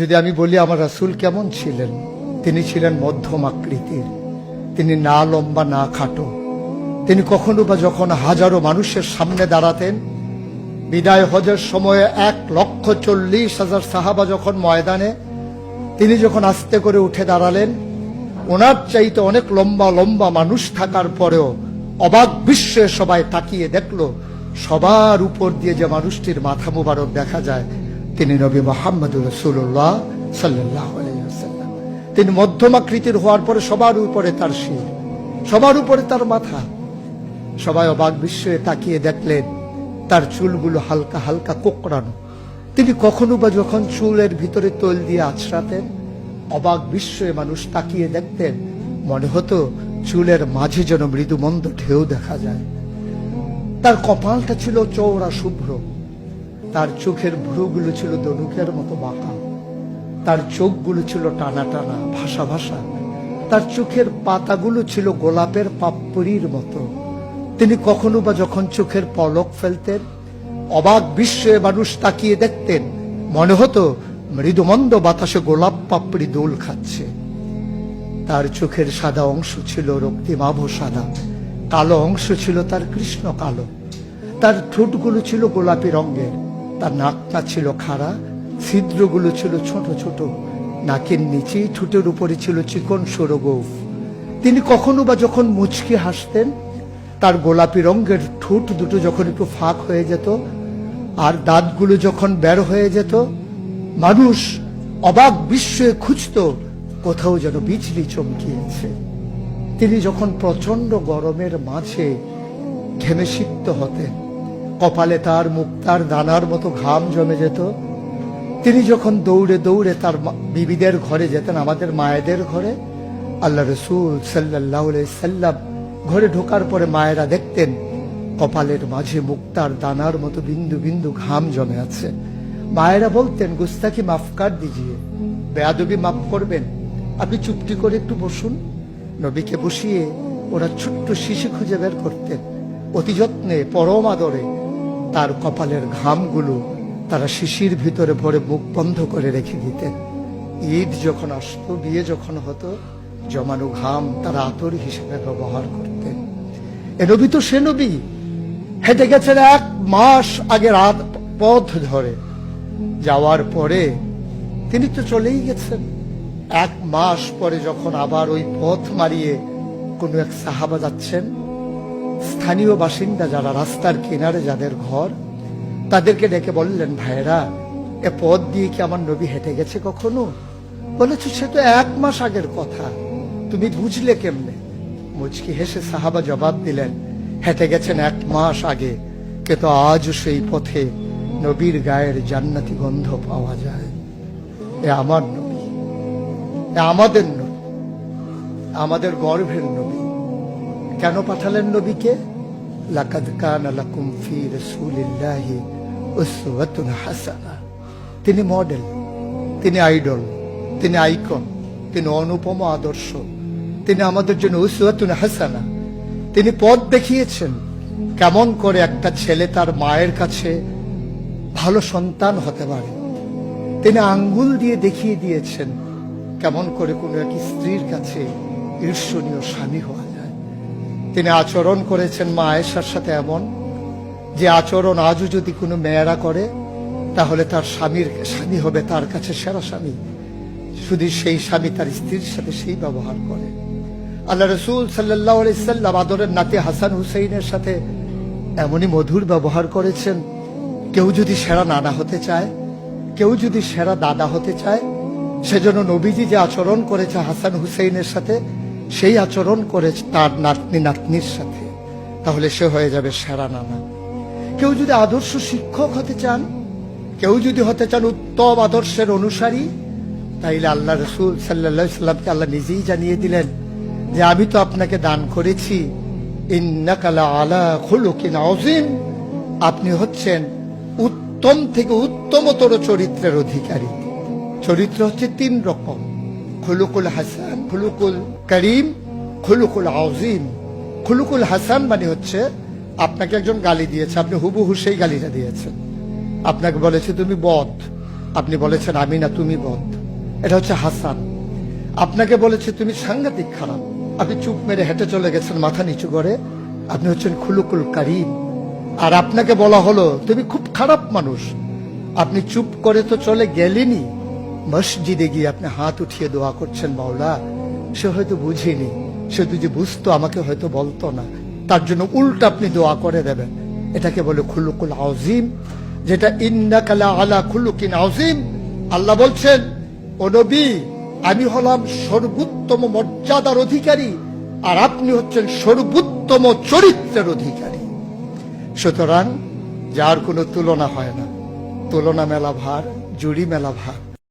যদি আমি বলি আমার রাসূল কেমন ছিলেন, তিনি ছিলেন মধ্যম আকৃতির, তিনি না লম্বা না খাটো। তিনি কখনো বা যখন হাজারো মানুষের সামনে দাঁড়াতেন, বিদায় হজের সময়ে 1,40,000 সাহাবা যখন ময়দানে, তিনি যখন আস্তে করে উঠে দাঁড়ালেন, ওনার চাইতে অনেক লম্বা লম্বা মানুষ থাকার পরেও অবাক বিশ্বে সবাই তাকিয়ে দেখলো সবার উপর দিয়ে যে মানুষটির মাথা মুবারক দেখা যায়, তিনি নবী মুহাম্মদুর রাসূলুল্লাহ সাল্লাল্লাহু আলাইহি ওয়াসাল্লাম। তিনি মধ্যম আকৃতির হওয়ার পরে সবার উপরে তার শির, সবার উপরে তার মাথা। সবাই অবাক বিস্ময়ে তাকিয়ে দেখলেন তার চুলগুলো হালকা হালকা কোঁকড়ানো। তিনি কখনো বা যখন চুলের ভিতরে তৈল দিয়ে আছড়াতেন, অবাক বিস্ময়ে মানুষ তাকিয়ে দেখতেন, মনে হতো চুলের মাঝে যেন মৃদুমন্দ ঢেউ দেখা যায়। তার কপালটা ছিল চওড়া শুভ্র, তার চোখের ভ্রুগুলো ছিল ধনুকের মতো বাঁকা, তার চোখগুলো ছিল টানা টানা ভাসা ভাসা, তার চোখের পাতাগুলো ছিল গোলাপের পাপড়ির মতো। তিনি কখনো বা যখন চোখের পলক ফেলতেন, অবাক বিস্ময়ে মানুষ তাকিয়ে দেখতেন, মনে হতো মৃদুমন্দ বাতাসে গোলাপ পাপড়ি দোল খাচ্ছে। তার চোখের সাদা অংশ ছিল রক্তিমাভ সাদা, কালো অংশ ছিল তার কৃষ্ণ কালো। তার ঠোঁটগুলো ছিল গোলাপি রঙের, তার নাকটা ছিল খাড়া, ছিদ্রগুলো ছিল ছোট ছোট, নাকের নিচে ঠোঁটের উপরে ছিল চিকন সরু গোঁফ। তিনি কখনো বা যখন মুচকি হাসতেন, তার গোলাপি রঙের ঠোঁট দুটো যখন একটু ফাঁক হয়ে যেত আর দাঁতগুলো যখন বের হয়ে যেত, মানুষ অবাক বিস্ময়ে খুঁজত কোথাও যেন বিজলি চমকিয়েছে। তিনি যখন প্রচন্ড গরমের মাঝে ঘেমে সিক্ত হতেন, কপালে তার মুক্তার দানার মতো ঘাম জমে যেত। তিনি যখন দৌড়ে দৌড়ে তার বিবিদের ঘরে যেতেন, আমাদের মায়েদের ঘরে, আল্লাহ রাসূল সাল্লাল্লাহু আলাইহি সাল্লাম ঘরে ঢোকার পরে মায়েরা দেখতেন কপালের মাঝে মুক্তার দানার মতো বিন্দু বিন্দু ঘাম জমে আছে। মায়েরা বলতেন, গুস্তাখি মাফ কর দিজিয়ে, বেয়াদবি মাফ করবেন, আপনি চুপটি করে একটু বসুন। নবীকে বসিয়ে ওরা ছোট্ট শিশি খুঁজে বের করতেন, অতি যত্নে পরম আদরে তার কপালের ঘামগুলো তারা শিশির ভিতরে ভরে মুখ বন্ধ করে রেখে দিতেন। ঈদ যখন আসতো, বিয়ে যখন হতো, জমানো ঘাম তারা আতর হিসেবে ব্যবহার করতেন। এ নবী তো সে নবী, হেঁটে গেছেন 1 মাস আগে রাত পথ ধরে, যাওয়ার পরে তিনি তো চলেই গেছেন। 1 মাস পরে যখন আবার ওই পথ মারিয়ে কোন এক সাহাবা যাচ্ছেন, স্থানীয় বাসিন্দা যারা রাস্তার কিনারে যাদের ঘর, তাদেরকে ডেকে বললেন, ভাইরা এ পথ দিয়ে কি আমার নবী হেঁটে গেছে কখনো? বলেছে, সে তো 1 মাস আগের কথা, তুমি বুঝলে কেমনে? মুচকি হেসে সাহাবা জবাব দিলেন, হেঁটে গেছেন 1 মাস আগে, কিন্তু আজও সেই পথে নবীর গায়ের জান্নাতি গন্ধ পাওয়া যায়। এ আমার নবী, এ আমাদের নবী, আমাদের গর্ভের নবী। কেন পাঠালেন নবীকে? লাকাদ কানা লাকুম ফি রাসূলিল্লাহি উসওয়াতুন হাসানাহ। তিনি মডেল, তিনি আইডল, তিনি আইকন, তিনি অনুপম আদর্শ, তিনি আমাদের জন্য উসওয়াতুন হাসানাহ। তিনি পথ দেখিয়েছেন কেমন করে একটা ছেলে তার মায়ের কাছে ভালো সন্তান হতে পারে। তিনি আঙ্গুল দিয়ে দেখিয়ে দিয়েছেন কেমন করে কোনো এক স্ত্রীর কাছে ঈর্ষণীয় স্বামী হওয়া যায়। তিনি আচরণ করেছেন মা আয়েশার সাথে এমন যে আচরণ আজও যদি কোনো মেয়েরা করে, তাহলে তার স্বামী হবে তার কাছে সেরা স্বামী। শুধু সেই স্বামী তার স্ত্রীর সাথে সেই ব্যবহার করে। আল্লাহ রাসূল সাল্লাল্লাহু আলাইহি সাল্লাম আদরের নাতি হাসান হুসাইনের সাথে এমনই মধুর ব্যবহার করেছেন। কেউ যদি সেরা নানা হতে চায়, কেউ যদি সেরা দাদা হতে চায়, সেজন্য নবীজি যে আচরণ করেছে হাসান হুসাইনের সাথে, সেই আচরণ করেছে তার নাতনি নাতনির সাথে, তাহলে সে হয়ে যাবে সেরা নানা। কেউ যদি আদর্শ শিক্ষক হতে চান, কেউ যদি হতে চান উত্তম আদর্শের অনুসারী, তাইলে আল্লাহ রাসূল সাল্লাল্লাহু আলাইহি সাল্লামকে আল্লাহ নিজেই জানিয়ে দিলেন যে আমি তো আপনাকে দান করেছি ইন্নাকা লাআলা খুলুকিন আযীম, আপনি হচ্ছেন উত্তম থেকে উত্তমতর চরিত্রের অধিকারী। চরিত্র হচ্ছে 3 রকম, খুলুকুল হাসান, খুলুকুল করিম, খুলুকুল আযীম। খুলুকুল হাসান মানে হচ্ছে আপনাকে একজন গালি দিয়েছে, আপনি হুবহু সেই গালিটা দিয়েছেন। আপনাকে বলেছে তুমি বদ, আপনি বলেছেন আমি না তুমি বদ। এটা হচ্ছে হাসান। আপনাকে বলেছে তুমি সাংঘাতিক খারাপ, আপনি চুপ মেরে হেঁটে চলে গেছেন মাথা নিচু করে, আপনি হচ্ছেন খুলুকুল কারিম। আর আপনাকে বলা হলো তুমি খুব খারাপ মানুষ, আপনি চুপ করে তো চলে গেলেনি, মসজিদে গিয়ে আপনি হাত উঠিয়ে দোয়া করছেন মাওলা। সে হয়তো বুঝিনি, সে যদি বুঝতো আমাকে হয়তো বলতো না, তার জন্য উল্টা আপনি দোয়া করে দেবেন। এটাকে বলে খুলুকুল আযীম, যেটা ইন্নাকা লা আলা খুলুকিন আযীম। আল্লাহ বলছেন ও নবী, আমি হলাম সর্বোত্তম মর্যাদার অধিকারী, আর আপনি হচ্ছেন সর্বোত্তম চরিত্রের অধিকারী। সুতরাং যার কোনো তুলনা হয় না, তুলনা মেলা ভার, জুড়ি মেলা ভার।